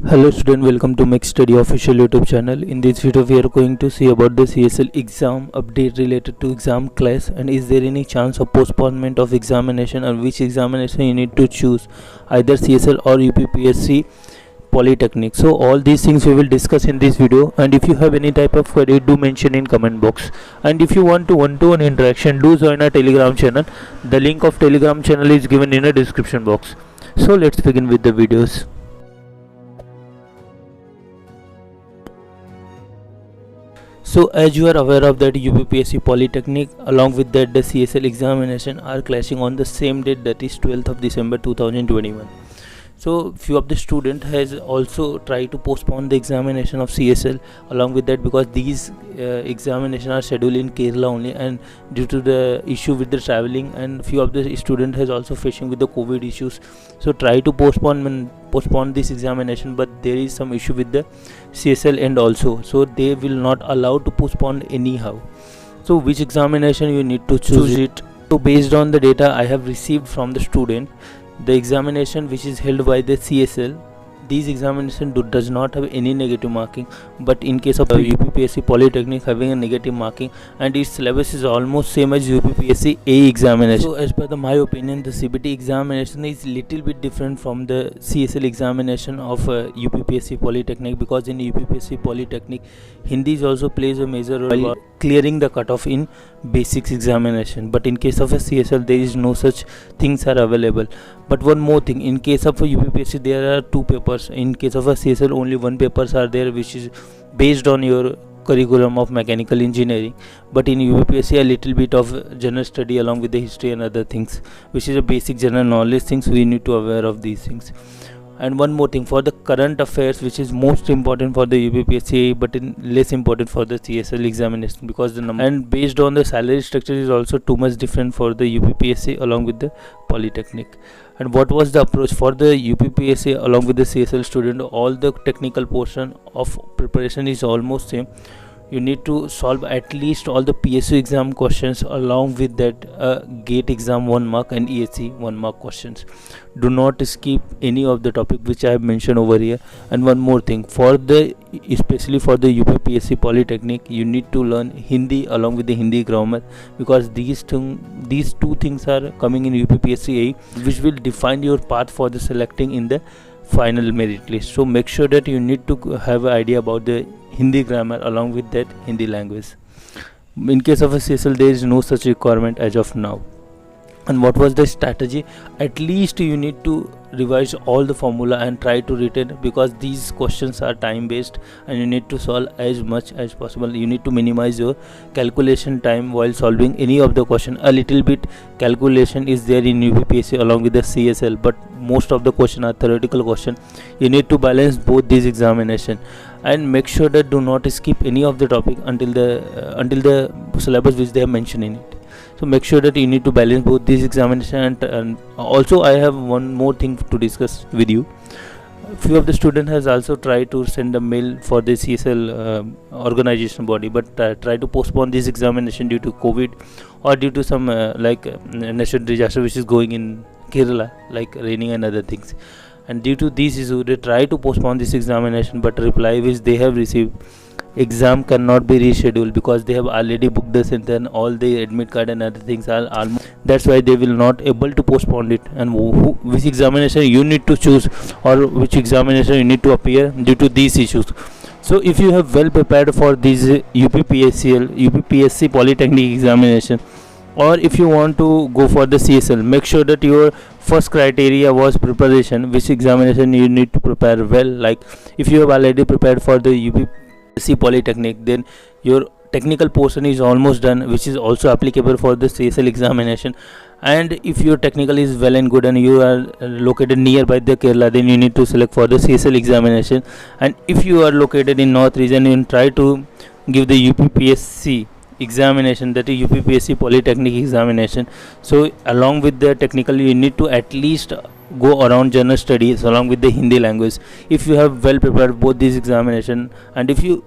Hello student, welcome to Make Study official YouTube channel. In this video we are going to see about the CSL exam update related to exam class, and is there any chance of postponement of examination, and which examination you need to choose, either CSL or UPPSC Polytechnic. So all these things we will discuss in this video, and if you have any type of query, do mention in comment box. And if you want to one-to-one interaction, do join our Telegram channel. The link of Telegram channel is given in the description box. So let's begin with the videos. So as you are aware of that, UPPSC Polytechnic along with that the CSL examination are clashing on the same date, that is 12th of December 2021. So few of the student has also tried to postpone the examination of CSL along with that, because these examination are scheduled in Kerala only, and due to the issue with the traveling, and few of the student has also facing with the COVID issues, so try to postpone this examination, but there is some issue with the CSL end also, so they will not allow to postpone anyhow. So which examination you need to choose it? So based on the data I have received from the student, the examination which is held by the CSL, these examination does not have any negative marking, but in case of UPPSC Polytechnic having a negative marking, and its syllabus is almost same as UPPSC A examination. So as per my opinion, the CBT examination is little bit different from the CSL examination of UPPSC Polytechnic, because in UPPSC Polytechnic Hindi also plays a major role while clearing the cutoff in basics examination, but in case of a CSL there is no such things are available. But one more thing, in case of a UPPSC there are two papers, in case of a CSL only one papers are there, which is based on your curriculum of mechanical engineering, but in UPPSC a little bit of general study along with the history and other things, which is a basic general knowledge things. We need to aware of these things. And one more thing, for the current affairs, which is most important for the UPPSC but less important for the CSL examination, because the number and based on the salary structure is also too much different for the UPPSC along with the Polytechnic. And what was the approach for the UPPSC along with the CSL student? All the technical portion of preparation is almost same. You need to solve at least all the PSU exam questions, along with that GATE exam 1 mark and ESC 1 mark questions. Do not skip any of the topic which I have mentioned over here. And one more thing, for the especially for the UPPSC Polytechnic, you need to learn Hindi along with the Hindi grammar, because these two things are coming in UPPSC A, which will define your path for the selecting in the final merit list. So make sure that you need to have an idea about the Hindi grammar along with that Hindi language. In case of a CSL there is no such requirement as of now. And what was the strategy? At least you need to revise all the formula and try to retain, because these questions are time based and you need to solve as much as possible. You need to minimize your calculation time while solving any of the question. A little bit calculation is there in UPPSC along with the CSL, but most of the question are theoretical question. You need to balance both these examination, and make sure that do not skip any of the topic until the syllabus which they have mentioned in it. So make sure that you need to balance both these examination, and also I have one more thing to discuss with you. Few of the student has also tried to send a mail for the CSL organization body, but try to postpone this examination due to COVID or due to some natural disaster which is going in Kerala, like raining and other things. And due to these issues they try to postpone this examination, but reply which they have received, exam cannot be rescheduled because they have already booked the center and all the admit card and other things are almost, that's why they will not able to postpone it. And which examination you need to choose, or which examination you need to appear due to these issues. So if you have well prepared for this UPPSC Polytechnic examination, or if you want to go for the CSL, make sure that your first criteria was preparation, which examination you need to prepare well. Like if you have already prepared for the UPPSC Polytechnic, then your technical portion is almost done, which is also applicable for the CSL examination. And if your technical is well and good and you are located nearby the Kerala, then you need to select for the CSL examination. And if you are located in North region, you try to give the UPPSC examination, that is UPPSC Polytechnic examination. So along with the technical you need to at least go around general studies along with the Hindi language. If you have well prepared both these examination, and if you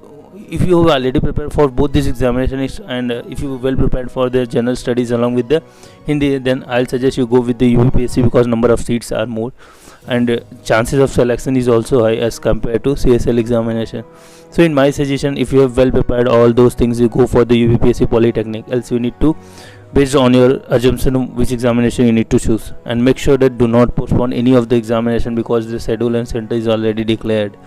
have already prepared for both these examinations, and if you well prepared for the general studies along with the Hindi, then I'll suggest you go with the UPSC, because number of seats are more. and chances of selection is also high as compared to CSL examination. So in my suggestion, if you have well prepared all those things, you go for the UPSC Polytechnic. Else you need to, based on your assumption, which examination you need to choose, and make sure that do not postpone any of the examination because the schedule and center is already declared.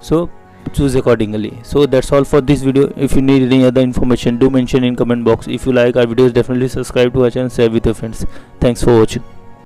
So choose accordingly. So that's all for this video. If you need any other information, do mention in comment box. If you like our videos, definitely subscribe to our channel, share with your friends. Thanks for watching.